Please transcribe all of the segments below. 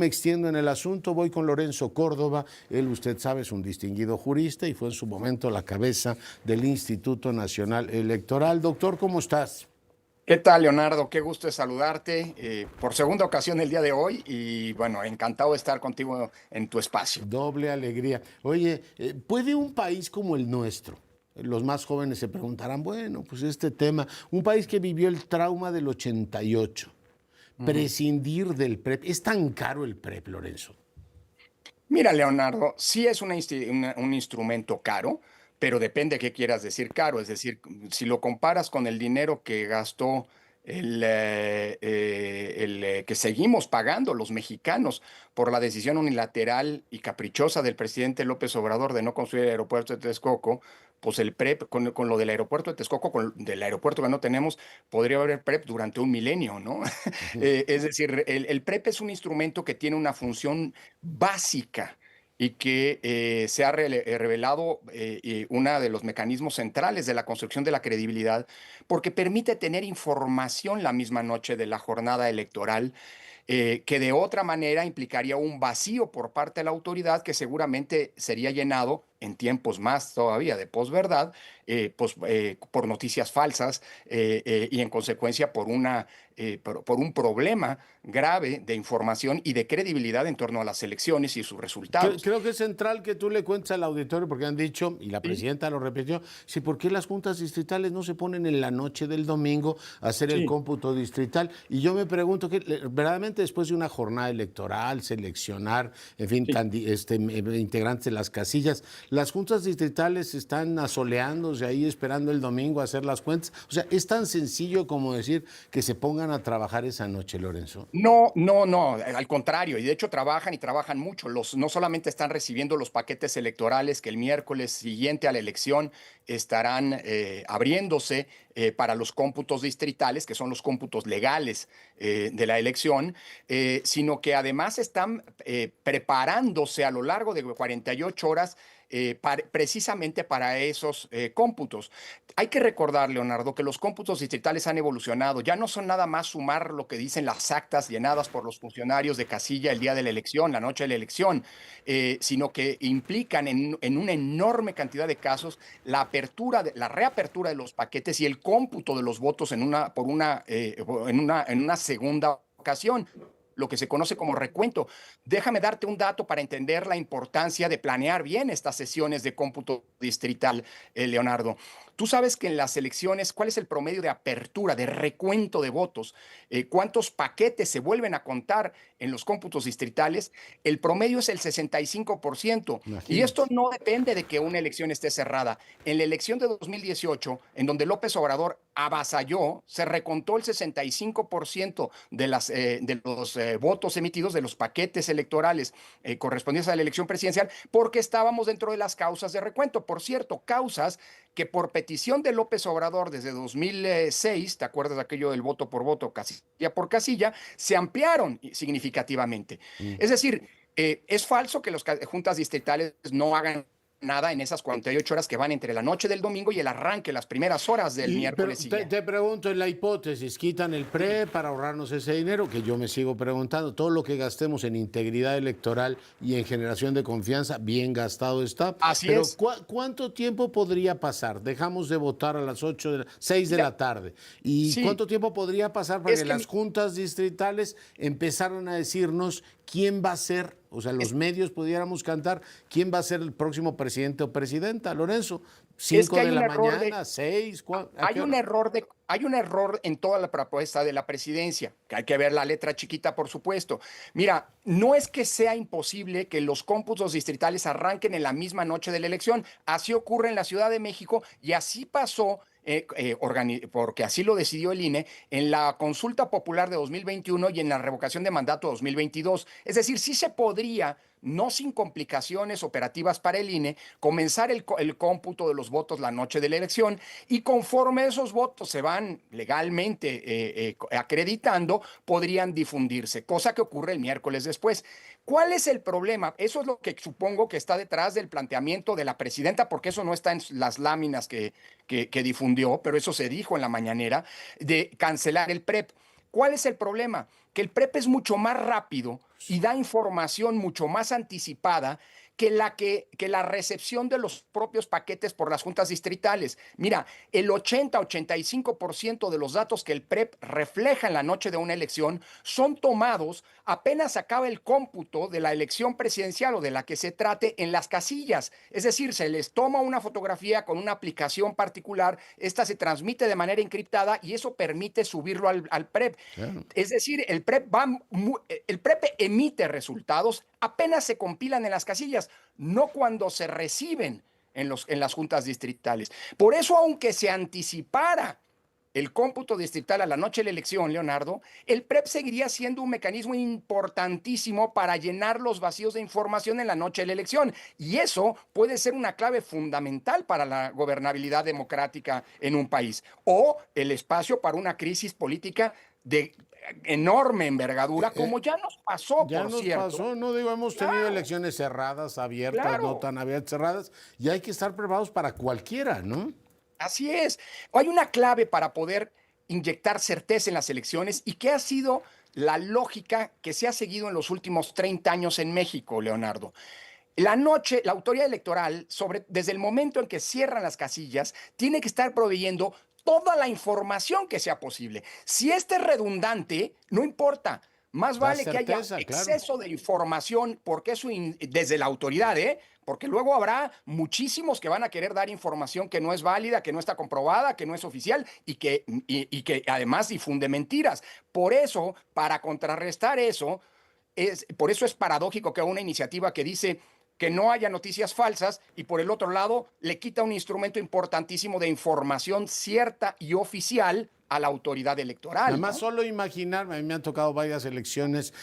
me extiendo en el asunto, voy con Lorenzo Córdoba. Él, usted sabe, es un distinguido jurista y fue en su momento la cabeza del Instituto Nacional Electoral. Doctor, ¿cómo estás? ¿Qué tal, Leonardo? Qué gusto de saludarte por segunda ocasión el día de hoy y bueno, encantado de estar contigo en tu espacio. Doble alegría. Oye, ¿puede un país como el nuestro? Los más jóvenes se preguntarán, bueno, pues este tema, un país que vivió el trauma del 88, Ujú. prescindir del PREP. ¿Es tan caro el PREP, Lorenzo? Mira, Leonardo, sí es un instrumento caro, pero depende de qué quieras decir caro. Es decir, si lo comparas con el dinero que gastó que seguimos pagando los mexicanos por la decisión unilateral y caprichosa del presidente López Obrador de no construir el aeropuerto de Texcoco, pues el PREP, con lo del aeropuerto de Texcoco, con del aeropuerto que no tenemos, podría haber PREP durante un milenio, ¿no? Es decir, el PREP es un instrumento que tiene una función básica y que se ha revelado uno de los mecanismos centrales de la construcción de la credibilidad, porque permite tener información la misma noche de la jornada electoral, que de otra manera implicaría un vacío por parte de la autoridad que seguramente sería llenado en tiempos más todavía de posverdad, por noticias falsas y en consecuencia por un problema grave de información y de credibilidad en torno a las elecciones y sus resultados. Creo que es central que tú le cuentes al auditorio, porque han dicho, y la Sí, presidenta lo repitió, sí, ¿por qué las juntas distritales no se ponen en la noche del domingo a hacer el sí, cómputo distrital? Y yo me pregunto, que verdaderamente después de una jornada electoral, seleccionar, en fin, sí. integrantes de las casillas, las juntas distritales están asoleándose ahí esperando el domingo a hacer las cuentas. O sea, es tan sencillo como decir que se pongan a trabajar esa noche, Lorenzo. No, no, no, al contrario, y de hecho trabajan y trabajan mucho. No solamente están recibiendo los paquetes electorales que el miércoles siguiente a la elección estarán abriéndose para los cómputos distritales, que son los cómputos legales de la elección, sino que además están preparándose a lo largo de 48 horas precisamente para esos cómputos. Hay que recordar, Leonardo, que los cómputos distritales han evolucionado. Ya no son nada más sumar lo que dicen las actas llenadas por los funcionarios de casilla el día de la elección, la noche de la elección, sino que implican en una enorme cantidad de casos la reapertura de los paquetes y el cómputo de los votos en una segunda ocasión, lo que se conoce como recuento. Déjame darte un dato para entender la importancia de planear bien estas sesiones de cómputo distrital, Leonardo. Tú sabes que en las elecciones, ¿cuál es el promedio de apertura, de recuento de votos? ¿Cuántos paquetes se vuelven a contar en los cómputos distritales? El promedio es el 65%. Y esto Imagínate. no depende de que una elección esté cerrada. En la elección de 2018, en donde López Obrador avasalló, se recontó el 65% de los votos emitidos de los paquetes electorales correspondientes a la elección presidencial, porque estábamos dentro de las causas de recuento. Por cierto, causas que por petición de López Obrador desde 2006, ¿te acuerdas de aquello del voto por voto, casilla por casilla? Se ampliaron significativamente. Mm. Es decir, es falso que las juntas distritales no hagan nada en esas 48 horas que van entre la noche del domingo y el arranque, las primeras horas del Pero miércoles siguiente. te pregunto, en la hipótesis, quitan el PRE para ahorrarnos ese dinero, que yo me sigo preguntando, todo lo que gastemos en integridad electoral y en generación de confianza, bien gastado está, Así pero es. ¿cuánto tiempo podría pasar? Dejamos de votar a las 6 de Mira, la tarde. ¿Y sí, cuánto tiempo podría pasar para es que que las juntas distritales empezaran a decirnos quién va a ser, o sea, los es, medios pudiéramos cantar, quién va a ser el próximo presidente o presidenta, Lorenzo? es que ¿5 de la mañana? ¿6? ¿A qué hora? hay un error en toda la propuesta de la presidencia, que hay que ver la letra chiquita, por supuesto. Mira, no es que sea imposible que los cómputos distritales arranquen en la misma noche de la elección. Así ocurre en la Ciudad de México y así pasó, porque así lo decidió el INE, en la consulta popular de 2021 y en la revocación de mandato 2022. Es decir, sí se podría, no sin complicaciones operativas para el INE, comenzar el cómputo de los votos la noche de la elección y conforme esos votos se van legalmente acreditando, podrían difundirse, cosa que ocurre el miércoles después. ¿Cuál es el problema? Eso es lo que supongo que está detrás del planteamiento de la presidenta, porque eso no está en las láminas que difundió, pero eso se dijo en la mañanera, de cancelar el PREP. ¿Cuál es el problema? que el PREP es mucho más rápido y da información mucho más anticipada que la recepción de los propios paquetes por las juntas distritales. Mira, el 80-85% de los datos que el PREP refleja en la noche de una elección son tomados apenas acaba el cómputo de la elección presidencial o de la que se trate en las casillas. Es decir, se les toma una fotografía con una aplicación particular, esta se transmite de manera encriptada y eso permite subirlo al PREP. Claro. Es decir, el PREP emite resultados apenas se compilan en las casillas, no cuando se reciben en las juntas distritales. Por eso, aunque se anticipara el cómputo distrital a la noche de la elección, Leonardo, el PREP seguiría siendo un mecanismo importantísimo para llenar los vacíos de información en la noche de la elección. Y eso puede ser una clave fundamental para la gobernabilidad democrática en un país o el espacio para una crisis política de enorme envergadura, como ya nos pasó, Ya por nos cierto. pasó, no digo, hemos tenido Claro, elecciones cerradas, abiertas, no claro. tan abiertas, cerradas, y hay que estar preparados para cualquiera, ¿no? Así es. Hay una clave para poder inyectar certeza en las elecciones y que ha sido la lógica que se ha seguido en los últimos 30 años en México, Leonardo. La noche, la autoridad electoral, desde el momento en que cierran las casillas, tiene que estar proveyendo toda la información que sea posible. Si este es redundante, no importa. Más Da vale que haya certeza, claro. exceso de información, porque eso desde la autoridad, ¿eh? Porque luego habrá muchísimos que van a querer dar información que no es válida, que no está comprobada, que no es oficial y que además difunde mentiras. Por eso, para contrarrestar eso, por eso es paradójico que una iniciativa que dice que no haya noticias falsas y por el otro lado le quita un instrumento importantísimo de información cierta y oficial a la autoridad Nada electoral, más ¿no? solo imaginarme, a mí me han tocado varias elecciones,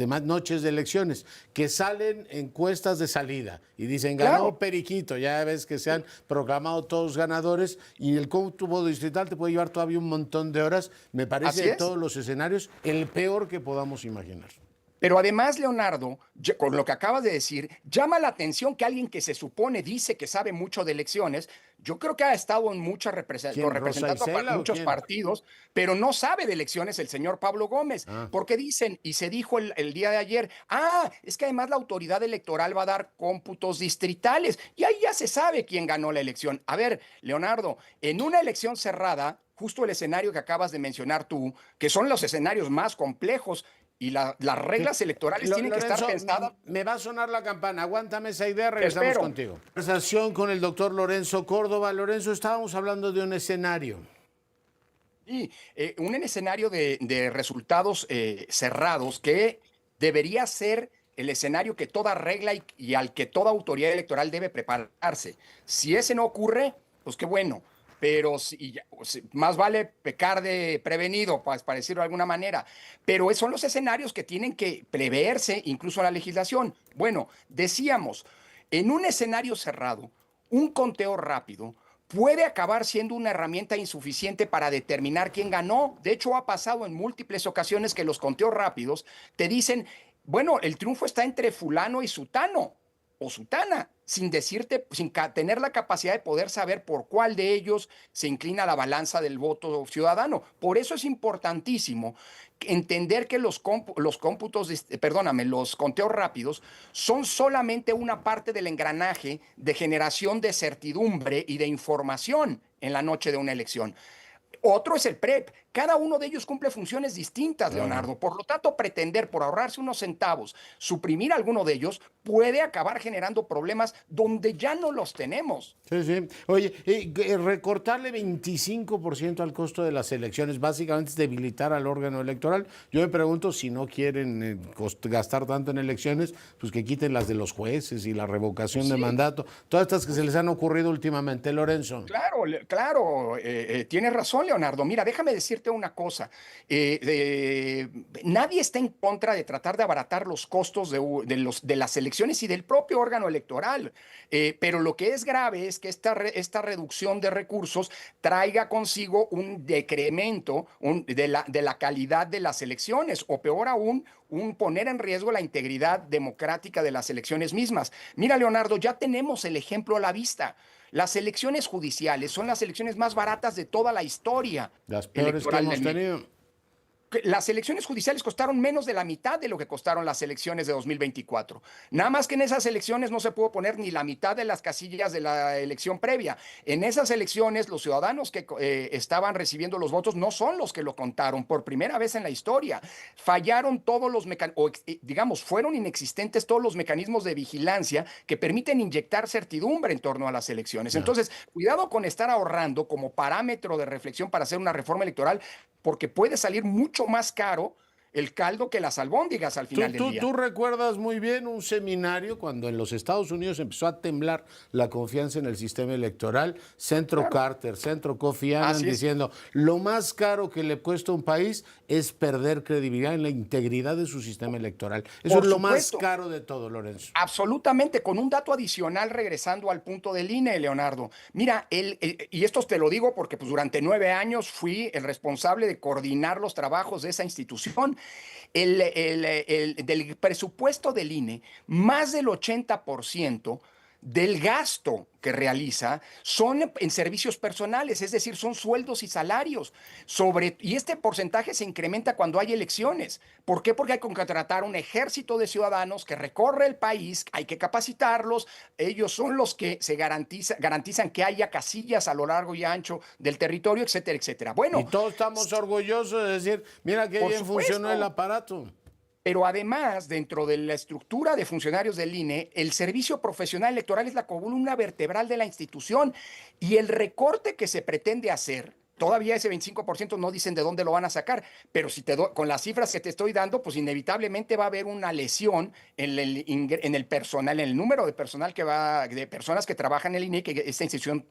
más noches de elecciones, que salen encuestas de salida y dicen ganó Claro, Periquito, ya ves que se han proclamado todos ganadores y el cómputo distrital te puede llevar todavía un montón de horas, me parece así de es. todos los escenarios el peor que podamos imaginar. Pero además, Leonardo, con lo que acabas de decir, llama la atención que alguien que se supone dice que sabe mucho de elecciones, yo creo que ha estado en muchas ¿Quién, Rosa representando a Isela o muchos quién? partidos, pero no sabe de elecciones el señor Pablo Gómez, Ah. porque dicen, y se dijo el día de ayer, es que además la autoridad electoral va a dar cómputos distritales, y ahí ya se sabe quién ganó la elección. A ver, Leonardo, en una elección cerrada, justo el escenario que acabas de mencionar tú, que son los escenarios más complejos, y las Sí. reglas electorales tienen que estar Lorenzo, pensadas. me va a sonar la campana. Aguántame esa idea, Te regresamos espero. contigo. Conversación con el doctor Lorenzo Córdoba. Lorenzo, estábamos hablando de un escenario. Y un escenario de resultados cerrados que debería ser el escenario que toda regla y al que toda autoridad electoral debe prepararse. Si ese no ocurre, pues qué bueno. Pero más vale pecar de prevenido, pues, para decirlo de alguna manera. Pero son los escenarios que tienen que preverse incluso en la legislación. Bueno, decíamos, en un escenario cerrado, un conteo rápido puede acabar siendo una herramienta insuficiente para determinar quién ganó. De hecho, ha pasado en múltiples ocasiones que los conteos rápidos te dicen, bueno, el triunfo está entre fulano y sutano o sutana, sin decirte, sin tener la capacidad de poder saber por cuál de ellos se inclina la balanza del voto ciudadano. Por eso es importantísimo entender que los cómputos, perdóname, los conteos rápidos son solamente una parte del engranaje de generación de certidumbre y de información en la noche de una elección. Otro es el PREP. Cada uno de ellos cumple funciones distintas, Claro. Leonardo. Por lo tanto, pretender por ahorrarse unos centavos suprimir alguno de ellos puede acabar generando problemas donde ya no los tenemos. Sí, sí. Oye, recortarle 25% al costo de las elecciones, básicamente es debilitar al órgano electoral. Yo me pregunto si no quieren gastar tanto en elecciones, pues que quiten las de los jueces y la revocación de Sí, mandato, todas estas que se les han ocurrido últimamente, Lorenzo. claro, claro, tienes razón, Leonardo. Mira, déjame decirte una cosa. Nadie está en contra de tratar de abaratar los costos de las elecciones y del propio órgano electoral. Pero lo que es grave es que esta reducción de recursos traiga consigo un decremento de la calidad de las elecciones, o peor aún, un poner en riesgo la integridad democrática de las elecciones mismas. Mira, Leonardo, ya tenemos el ejemplo a la vista. Las elecciones judiciales son las elecciones más baratas de toda la historia Las peores que electoral de hemos México. tenido. las elecciones judiciales costaron menos de la mitad de lo que costaron las elecciones de 2024. Nada más que en esas elecciones no se pudo poner ni la mitad de las casillas de la elección previa. En esas elecciones, los ciudadanos que estaban recibiendo los votos no son los que lo contaron por primera vez en la historia. Fallaron todos los mecanismos, digamos, fueron inexistentes todos los mecanismos de vigilancia que permiten inyectar certidumbre en torno a las elecciones. Ya. Entonces, cuidado con estar ahorrando como parámetro de reflexión para hacer una reforma electoral, porque puede salir mucho más caro el caldo que las albóndigas al final del día. Tú recuerdas muy bien un seminario cuando en los Estados Unidos empezó a temblar la confianza en el sistema electoral, Centro Claro. Carter, Centro Kofi Annan, Así es. diciendo lo más caro que le cuesta a un país es perder credibilidad en la integridad de su sistema electoral. Eso Por es lo más supuesto. caro de todo, Lorenzo. Absolutamente, con un dato adicional regresando al punto del INE, Leonardo. Mira, y esto te lo digo porque pues, durante 9 años fui el responsable de coordinar los trabajos de esa institución. Del presupuesto del INE, más del 80% del gasto que realiza son en servicios personales, es decir, son sueldos y salarios. Y este porcentaje se incrementa cuando hay elecciones. ¿Por qué? Porque hay que contratar un ejército de ciudadanos que recorre el país, hay que capacitarlos, ellos son los que garantizan que haya casillas a lo largo y ancho del territorio, etcétera, etcétera. Y Bueno, todos estamos orgullosos de decir, mira qué por bien funcionó el supuesto. aparato. Pero además, dentro de la estructura de funcionarios del INE, el servicio profesional electoral es la columna vertebral de la institución y el recorte que se pretende hacer, todavía ese 25% no dicen de dónde lo van a sacar, pero si con las cifras que te estoy dando, pues inevitablemente va a haber una lesión en el personal, en el número de personal de personas que trabajan en el INE, que esta institución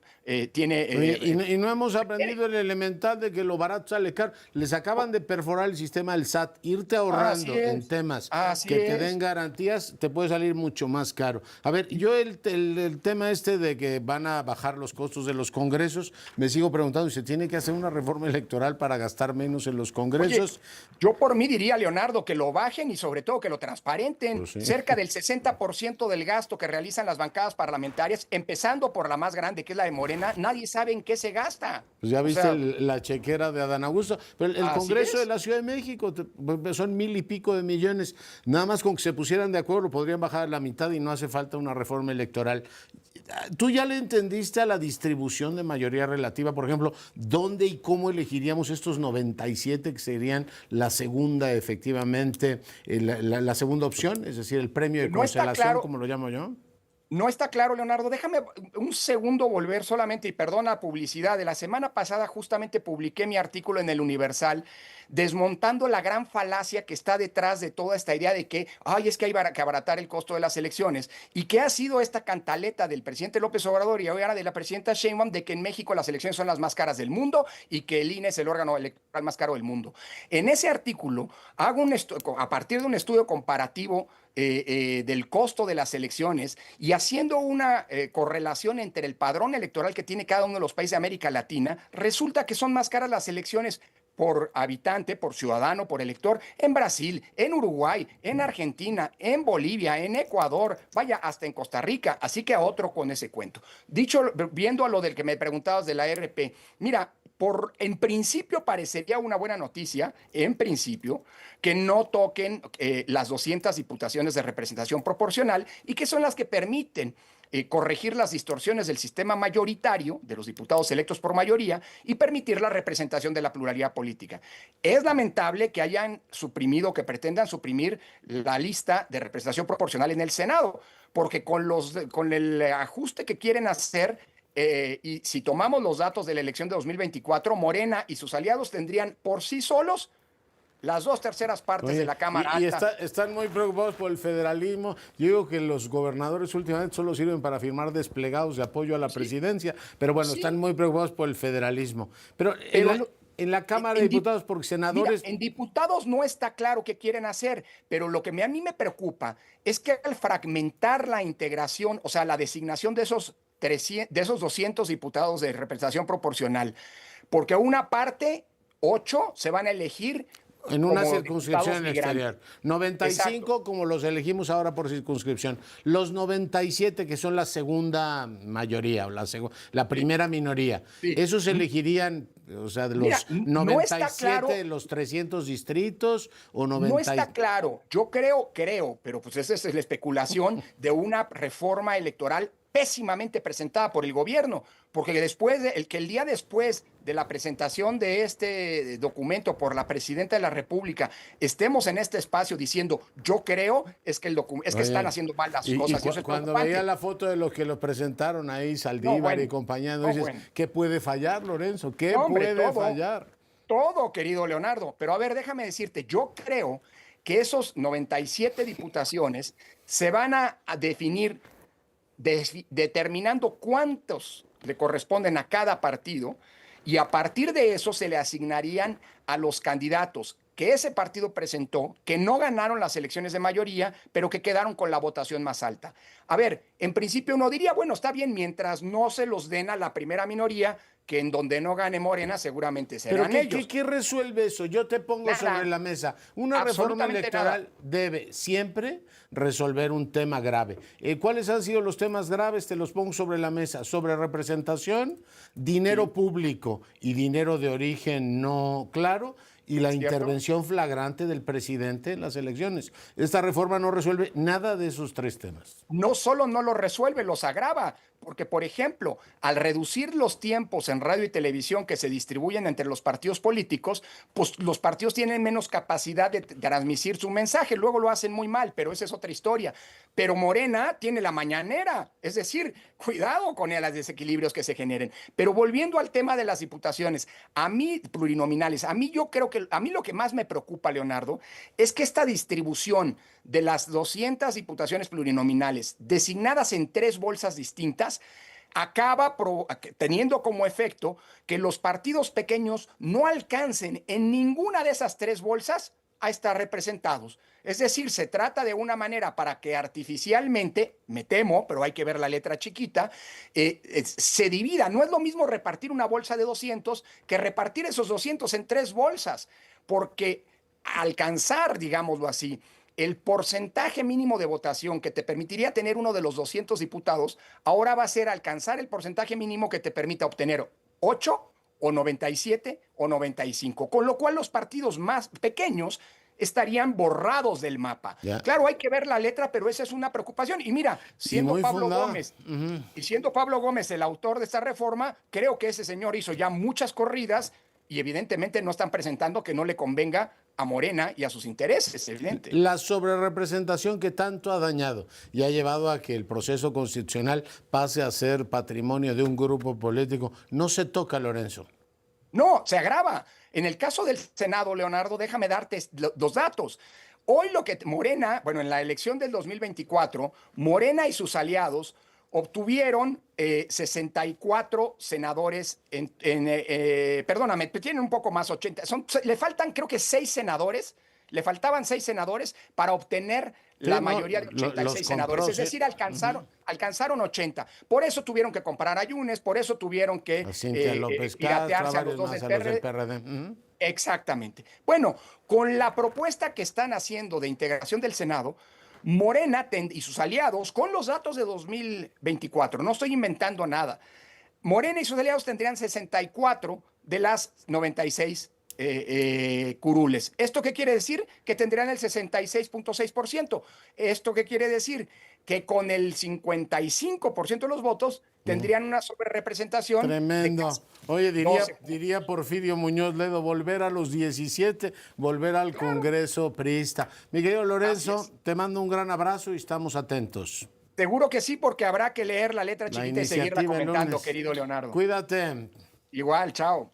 tiene. Oye, y no hemos aprendido el elemental de que lo barato sale caro. Les acaban de perforar el sistema del SAT. Irte ahorrando en temas Así que te es. den garantías te puede salir mucho más caro. A ver, yo el tema este de que van a bajar los costos de los congresos, me sigo preguntando si se tiene que hacer una reforma electoral para gastar menos en los congresos. Oye, yo por mí diría, Leonardo, que lo bajen y sobre todo que lo transparenten. Pues sí. Cerca del 60% del gasto que realizan las bancadas parlamentarias, empezando por la más grande, que es la de Morena, nadie sabe en qué se gasta. Pues ya O viste sea, la chequera de Adán Augusto. Pero el así Congreso es. de la Ciudad de México son 1,000 y pico de millones. Nada más con que se pusieran de acuerdo podrían bajar a la mitad y no hace falta una reforma electoral. ¿Tú ya le entendiste a la distribución de mayoría relativa? Por ejemplo, ¿dónde y cómo elegiríamos estos 97 que serían la segunda, efectivamente, la segunda opción? Es decir, el premio de No está consolación, claro. como lo llamo yo. No está claro, Leonardo. Déjame un segundo volver solamente, y perdona publicidad. De la semana pasada justamente publiqué mi artículo en el Universal desmontando la gran falacia que está detrás de toda esta idea de que, ay, es que hay que abaratar el costo de las elecciones y que ha sido esta cantaleta del presidente López Obrador y ahora de la presidenta Sheinbaum de que en México las elecciones son las más caras del mundo y que el INE es el órgano electoral más caro del mundo. En ese artículo hago a partir de un estudio comparativo del costo de las elecciones y haciendo una correlación entre el padrón electoral que tiene cada uno de los países de América Latina, resulta que son más caras las elecciones por habitante, por ciudadano, por elector, en Brasil, en Uruguay, en Argentina, en Bolivia, en Ecuador, vaya, hasta en Costa Rica. Así que a otro con ese cuento. Viendo a lo del que me preguntabas de la RP, mira, en principio parecería una buena noticia, en principio, que no toquen las 200 diputaciones de representación proporcional y que son las que permiten corregir las distorsiones del sistema mayoritario de los diputados electos por mayoría y permitir la representación de la pluralidad política. Es lamentable que hayan suprimido, que pretendan suprimir la lista de representación proporcional en el Senado, porque con el ajuste que quieren hacer, y si tomamos los datos de la elección de 2024, Morena y sus aliados tendrían por sí solos las 2/3 Oye, de la Cámara y Alta. están muy preocupados por el federalismo. Yo digo que los gobernadores últimamente solo sirven para firmar desplegados de apoyo a la presidencia, pero bueno, Sí. están muy preocupados por el federalismo. Pero Pero en la Cámara de Diputados, porque senadores... Mira, en diputados no está claro qué quieren hacer, pero lo que a mí me preocupa es que al fragmentar la integración, o sea, la designación de esos 200 diputados de representación proporcional, porque una parte, 8, se van a elegir En una como circunscripción en el diputados exterior. 95 Exacto. como los elegimos ahora por circunscripción. Los 97 que son la segunda mayoría o la Sí, primera minoría. sí. Esos elegirían, o sea, de Mira, los no está 97 claro. de los 300 distritos o No 90. está claro. Yo creo, pero pues esa es la especulación de una reforma electoral pésimamente presentada por el gobierno, porque el día después de la presentación de este documento por la presidenta de la República estemos en este espacio diciendo yo creo, es que es que están Oye, haciendo mal las y cosas y eso es cuando veía preocupante. la foto de los que lo presentaron ahí, No, Saldívar y bueno, compañía, no no, dices, bueno. ¿qué puede fallar, Lorenzo? ¿Qué No, hombre, puede fallar? todo, querido Leonardo. Pero a ver, déjame decirte, yo creo que esos 97 diputaciones se van a definir determinando cuántos le corresponden a cada partido y a partir de eso se le asignarían a los candidatos que ese partido presentó, que no ganaron las elecciones de mayoría, pero que quedaron con la votación más alta. A ver, en principio uno diría, bueno, está bien, mientras no se los den a la primera minoría, que en donde no gane Morena seguramente Pero serán ellos. ¿qué resuelve eso? Yo te pongo sobre Nada, la mesa. Una reforma absolutamente nada. electoral debe siempre resolver un tema grave. ¿Cuáles han sido los temas graves? Te los pongo sobre la mesa. Sobre representación, dinero Sí, público y dinero de origen no claro y la ¿cierto? intervención flagrante del presidente en las elecciones. Esta reforma no resuelve nada de esos tres temas. No solo no los resuelve, los agrava, porque por ejemplo, al reducir los tiempos en radio y televisión que se distribuyen entre los partidos políticos, pues los partidos tienen menos capacidad de transmitir su mensaje, luego lo hacen muy mal, pero esa es otra historia. Pero Morena tiene la mañanera, es decir, cuidado con los desequilibrios que se generen. Pero volviendo al tema de las diputaciones, a mí plurinominales, a mí yo creo que a mí lo que más me preocupa, Leonardo, es que esta distribución de las 200 diputaciones plurinominales designadas en 3 bolsas distintas acaba teniendo como efecto que los partidos pequeños no alcancen en ninguna de esas 3 bolsas a estar representados. Es decir, se trata de una manera para que artificialmente, me temo, pero hay que ver la letra chiquita, se divida. No es lo mismo repartir una bolsa de 200 que repartir esos 200 en 3 bolsas, porque alcanzar, digámoslo así, el porcentaje mínimo de votación que te permitiría tener uno de los 200 diputados, ahora va a ser alcanzar el porcentaje mínimo que te permita obtener 8 o 97 o 95, con lo cual los partidos más pequeños estarían borrados del mapa. Ya. Claro, hay que ver la letra, pero esa es una preocupación. Y mira, Y siendo muy Pablo fundada. Gómez, y siendo Pablo Gómez el autor de esta reforma, creo que ese señor hizo ya muchas corridas y evidentemente no están presentando que no le convenga a Morena y a sus intereses, es evidente. La sobrerepresentación que tanto ha dañado y ha llevado a que el proceso constitucional pase a ser patrimonio de un grupo político no se toca, Lorenzo. No, se agrava. En el caso del Senado, Leonardo, déjame darte los datos. Hoy lo que Morena, bueno, en la elección del 2024, Morena y sus aliados obtuvieron 64 senadores, perdóname, tienen un poco más, 80, le faltan creo que 6 senadores, le faltaban 6 senadores para obtener Sí, la no, mayoría de 86 senadores, es decir, alcanzaron 80. Por eso tuvieron que comprar a Yunes, por eso tuvieron que A Cintia López Castro, piratearse a los varios dos más del a los del PRD. PRD. Exactamente. Bueno, con la propuesta que están haciendo de integración del Senado, Morena y sus aliados, con los datos de 2024, no estoy inventando nada, Morena y sus aliados tendrían 64 de las 96 curules. ¿Esto qué quiere decir? Que tendrían el 66.6%. ¿Esto qué quiere decir? Que con el 55% de los votos tendrían una sobrerepresentación. Tremendo. De Oye, 12. diría Porfirio Muñoz Ledo, volver a los 17, volver al Congreso priista. Mi querido Lorenzo, te mando un gran abrazo y estamos atentos. Seguro que sí, porque habrá que leer la letra La chiquita y seguirla iniciativa el comentando, lunes. querido Leonardo. Cuídate. Igual, chao.